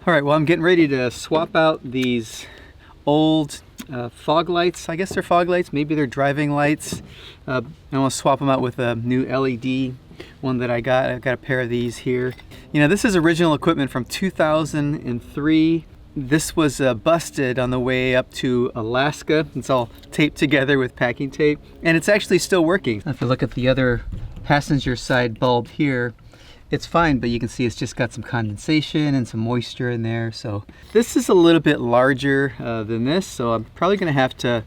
All right, well, I'm getting ready to swap out these old fog lights. I guess they're fog lights, maybe they're driving lights. I want to swap them out with a new LED one that I got. I've got a pair of these here. You know, this is original equipment from 2003. This was busted on the way up to Alaska. It's all taped together with packing tape, and it's actually still working. If you look at the other passenger side bulb here, it's fine, but you can see it's just got some condensation and some moisture in there. So this is a little bit larger than this, so I'm probably gonna have to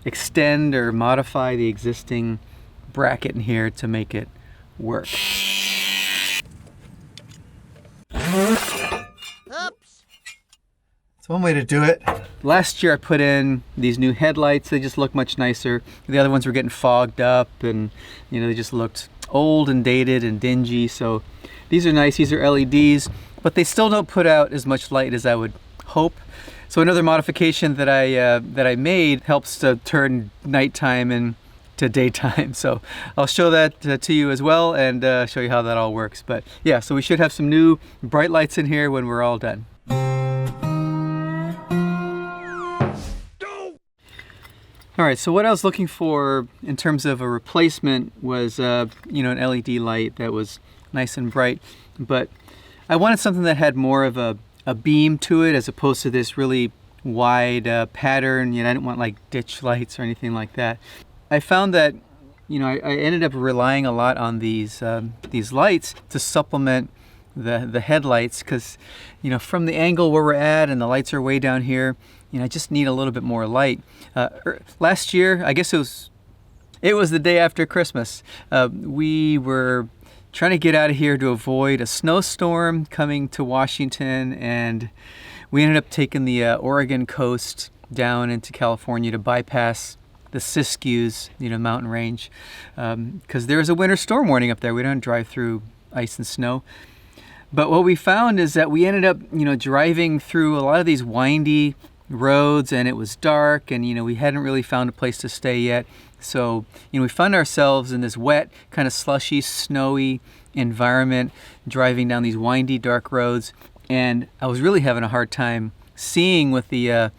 extend or modify the existing bracket in here to make it work. Oops. That's one way to do it. Last year I put in these new headlights. They just look much nicer. The other ones were getting fogged up, and you know, they just looked old and dated and dingy. So these are nice. These are LEDs, but they still don't put out as much light as I would hope. So another modification that I made helps to turn nighttime into daytime. So I'll show that to you as well, and show you how that all works. But yeah, so we should have some new bright lights in here when we're all done. All right, so what I was looking for in terms of a replacement was, you know, an LED light that was nice and bright, but I wanted something that had more of a beam to it as opposed to this really wide pattern. You know, I didn't want like ditch lights or anything like that. I found that, you know, I ended up relying a lot on these lights to supplement the headlights, because, you know, from the angle where we're at and the lights are way down here, you know, I just need a little bit more light. Last year, I guess it was the day after Christmas. We were trying to get out of here to avoid a snowstorm coming to Washington, and we ended up taking the Oregon coast down into California to bypass the Siskiyous, you know, mountain range, because there was a winter storm warning up there. We don't drive through ice and snow. But what we found is that we ended up, you know, driving through a lot of these windy roads, and it was dark, and, you know, we hadn't really found a place to stay yet. So, you know, we found ourselves in this wet, kind of slushy, snowy environment, driving down these windy, dark roads. And I was really having a hard time seeing with the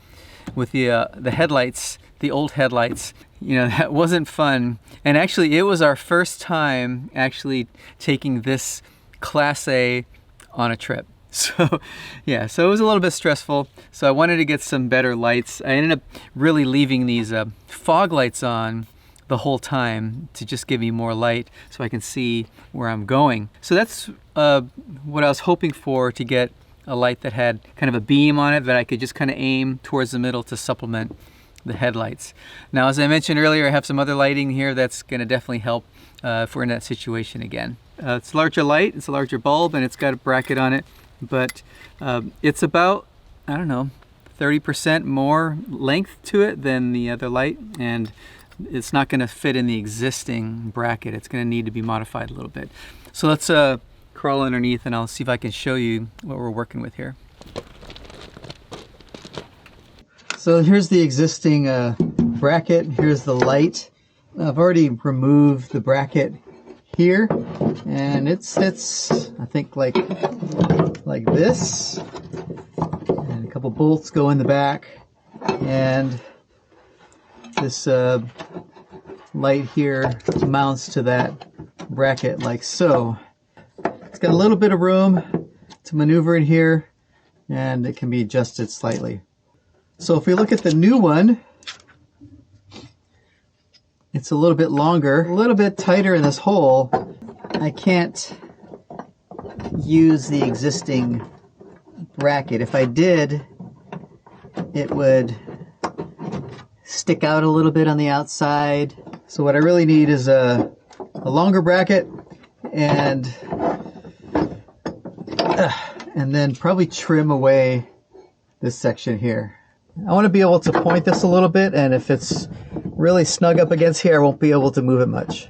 headlights, the old headlights. You know, that wasn't fun. And actually, it was our first time actually taking this Class A on a trip. So yeah, so it was a little bit stressful. So I wanted to get some better lights. I ended up really leaving these fog lights on the whole time to just give me more light so I can see where I'm going. So that's what I was hoping for, to get a light that had kind of a beam on it that I could just kind of aim towards the middle to supplement the headlights. Now, as I mentioned earlier, I have some other lighting here that's going to definitely help if we're in that situation again. It's a larger light, it's a larger bulb, and it's got a bracket on it, but it's about, I don't know, 30% more length to it than the other light, and it's not going to fit in the existing bracket. It's going to need to be modified a little bit. So let's crawl underneath, and I'll see if I can show you what we're working with here. So here's the existing bracket. Here's the light. I've already removed the bracket here, and it sits, I think, like this, and a couple bolts go in the back, and this light here mounts to that bracket like so. It's got a little bit of room to maneuver in here, and it can be adjusted slightly. So if we look at the new one, it's a little bit longer, a little bit tighter in this hole. I can't use the existing bracket. If I did, it would stick out a little bit on the outside. So what I really need is a longer bracket, and then probably trim away this section here. I want to be able to point this a little bit, and if it's really snug up against here, I won't be able to move it much.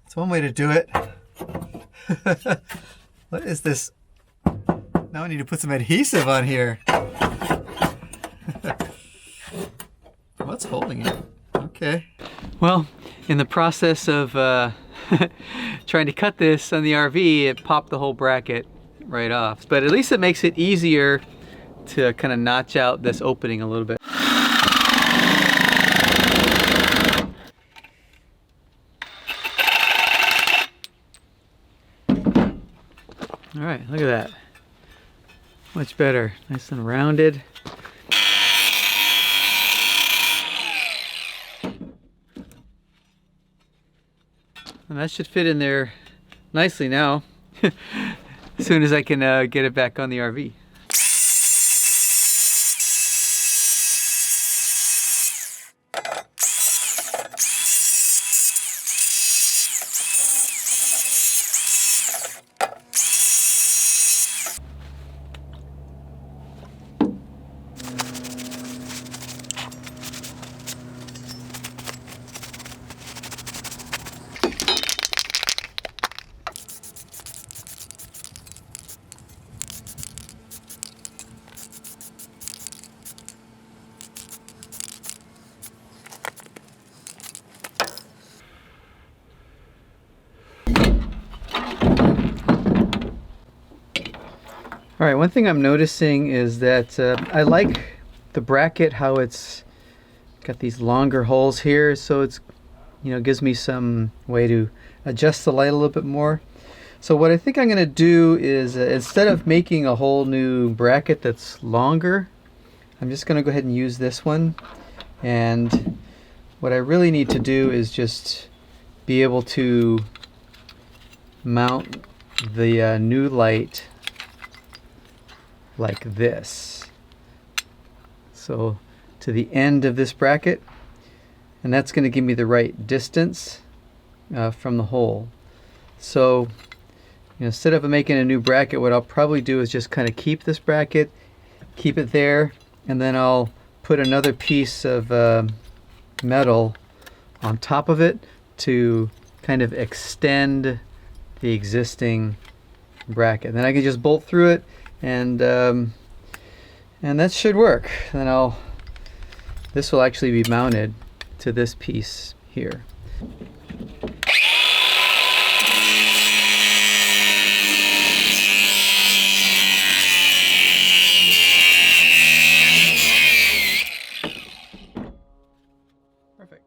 That's one way to do it. What is this Now I need to put some adhesive on here. What's holding it? Okay. Well, in the process of trying to cut this on the RV, it popped the whole bracket right off. But at least it makes it easier to kind of notch out this opening a little bit. All right, look at that. Much better, nice and rounded. And that should fit in there nicely now, as soon as I can get it back on the RV. All right, one thing I'm noticing is that I like the bracket, how it's got these longer holes here, so it's, you know, gives me some way to adjust the light a little bit more. So what I think I'm going to do is instead of making a whole new bracket that's longer, I'm just going to go ahead and use this one. And what I really need to do is just be able to mount the new light like this, so to the end of this bracket, and that's going to give me the right distance from the hole. So, you know, instead of making a new bracket, what I'll probably do is just kind of keep this bracket, keep it there, and then I'll put another piece of metal on top of it to kind of extend the existing bracket. And then I can just bolt through it, and that should work. Then this will actually be mounted to this piece here. Perfect.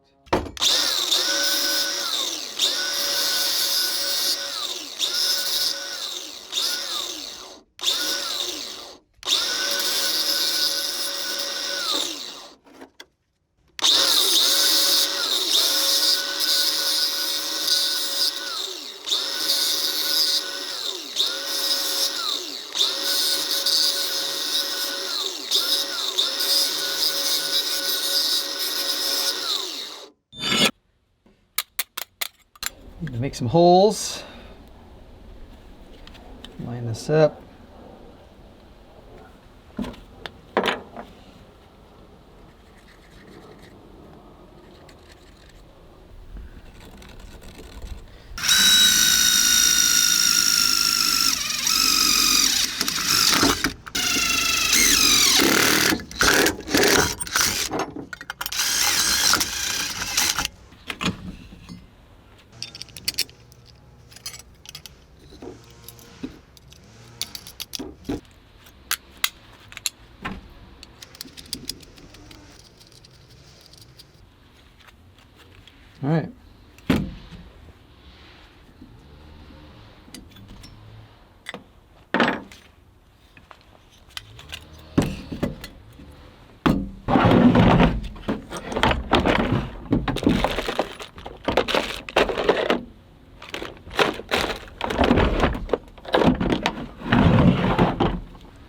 Make some holes, line this up. All right.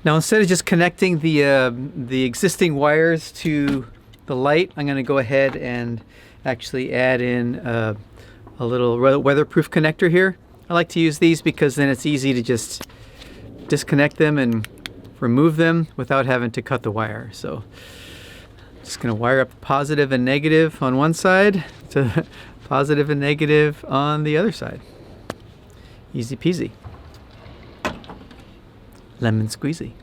Now, instead of just connecting the existing wires to the light, I'm going to go ahead and actually add in a little weatherproof connector here. I like to use these because then it's easy to just disconnect them and remove them without having to cut the wire. So just going to wire up positive and negative on one side to positive and negative on the other side. Easy peasy. lemon squeezy.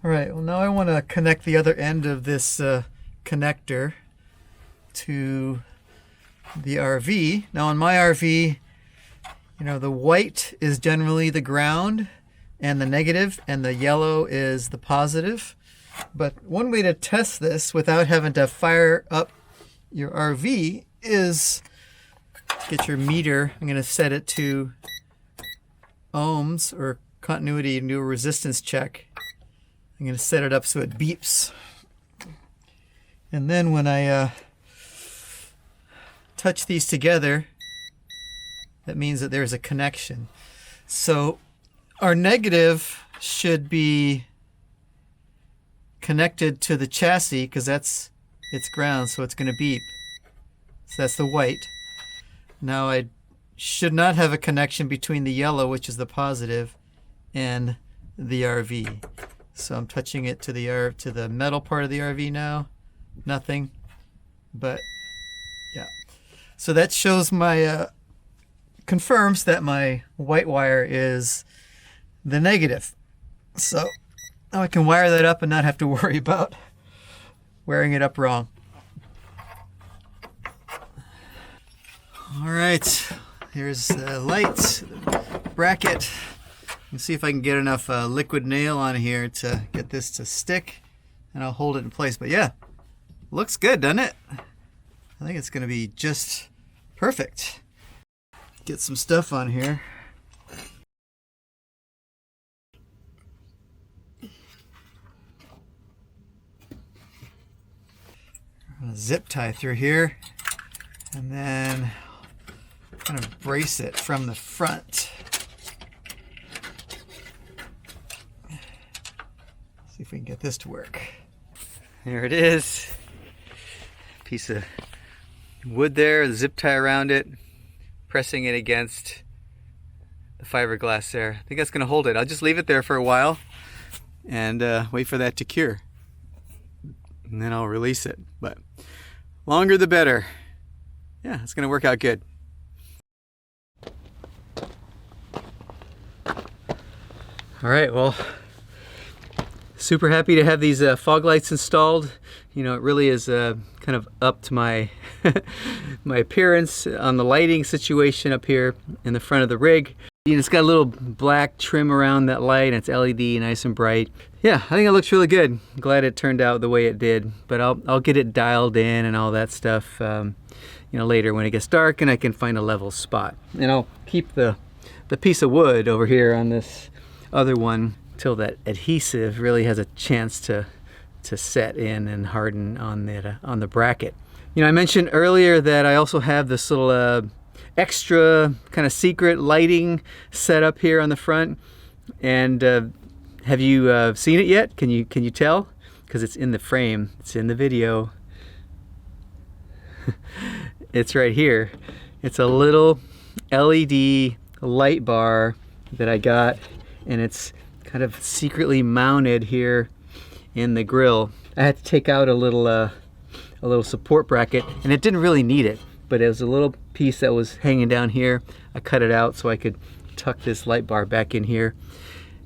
All right, well now I want to connect the other end of this connector to the RV. Now on my RV, you know, the white is generally the ground and the negative, and the yellow is the positive. But one way to test this without having to fire up your RV is get your meter. I'm going to set it to ohms or continuity and do a resistance check. I'm going to set it up so it beeps. And then when I touch these together, that means that there's a connection. So our negative should be connected to the chassis because that's its ground, so it's going to beep. So that's the white. Now I should not have a connection between the yellow, which is the positive, and the RV. So I'm touching it to the metal part of the RV now. Nothing. But yeah. So that shows my confirms that my white wire is the negative. So now I can wire that up and not have to worry about wiring it up wrong. All right, here's the light bracket. Let's see if I can get enough liquid nail on here to get this to stick, and I'll hold it in place. But yeah, looks good, doesn't it? I think it's going to be just perfect. Get some stuff on here. Zip tie through here, and then kind of brace it from the front. See if we can get this to work. There it is. Piece of wood there, zip tie around it, pressing it against the fiberglass there. I think that's going to hold it. I'll just leave it there for a while and wait for that to cure. And then I'll release it. But longer the better. Yeah, it's going to work out good. All right, well, super happy to have these fog lights installed. You know, it really is kind of up to my my appearance on the lighting situation up here in the front of the rig. You know, it's got a little black trim around that light, and it's LED, nice and bright. Yeah, I think it looks really good. I'm glad it turned out the way it did, but I'll get it dialed in and all that stuff, you know, later when it gets dark and I can find a level spot. And I'll keep the piece of wood over here on this other one till that adhesive really has a chance to set in and harden on the bracket. You know, I mentioned earlier that I also have this little extra kind of secret lighting set up here on the front. And have you seen it yet? Can you tell? Because it's in the frame. It's in the video. It's right here. It's a little LED light bar that I got, and it's kind of secretly mounted here in the grill. I had to take out a little support bracket, and it didn't really need it, but it was a little piece that was hanging down here. I cut it out so I could tuck this light bar back in here,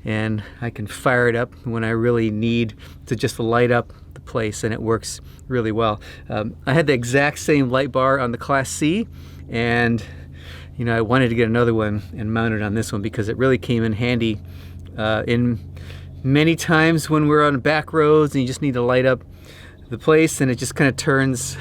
and I can fire it up when I really need to just light up the place, and it works really well. I had the exact same light bar on the Class C, and you know, I wanted to get another one and mount it on this one because it really came in handy in many times when we're on back roads and you just need to light up the place, and it just kind of turns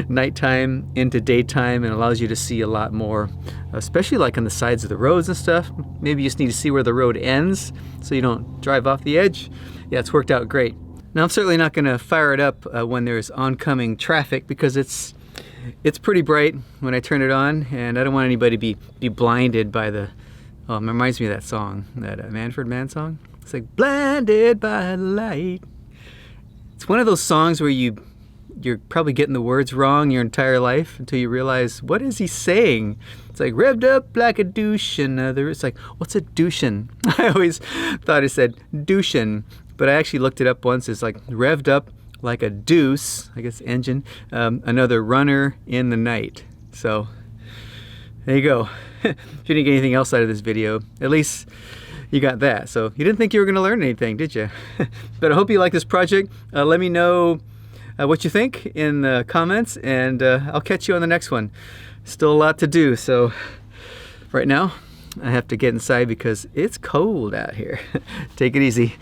nighttime into daytime and allows you to see a lot more, especially like on the sides of the roads and stuff. Maybe you just need to see where the road ends so you don't drive off the edge. Yeah, it's worked out great. Now I'm certainly not going to fire it up when there's oncoming traffic because it's pretty bright when I turn it on, and I don't want anybody to be blinded by the, oh, it reminds me of that song, that Manfred Mann song. It's like, blinded by the light. It's one of those songs where you're probably getting the words wrong your entire life until you realize, what is he saying? It's like, revved up like a douche, and it's like, what's a douchen? I always thought it said douchen, but I actually looked it up once. It's like, revved up like a deuce, I guess engine, another runner in the night. So there you go. If you didn't get anything else out of this video, at least you got that. So you didn't think you were going to learn anything, did you? But I hope you like this project. Let me know what you think in the comments, and I'll catch you on the next one. Still a lot to do, so right now I have to get inside because it's cold out here. Take it easy.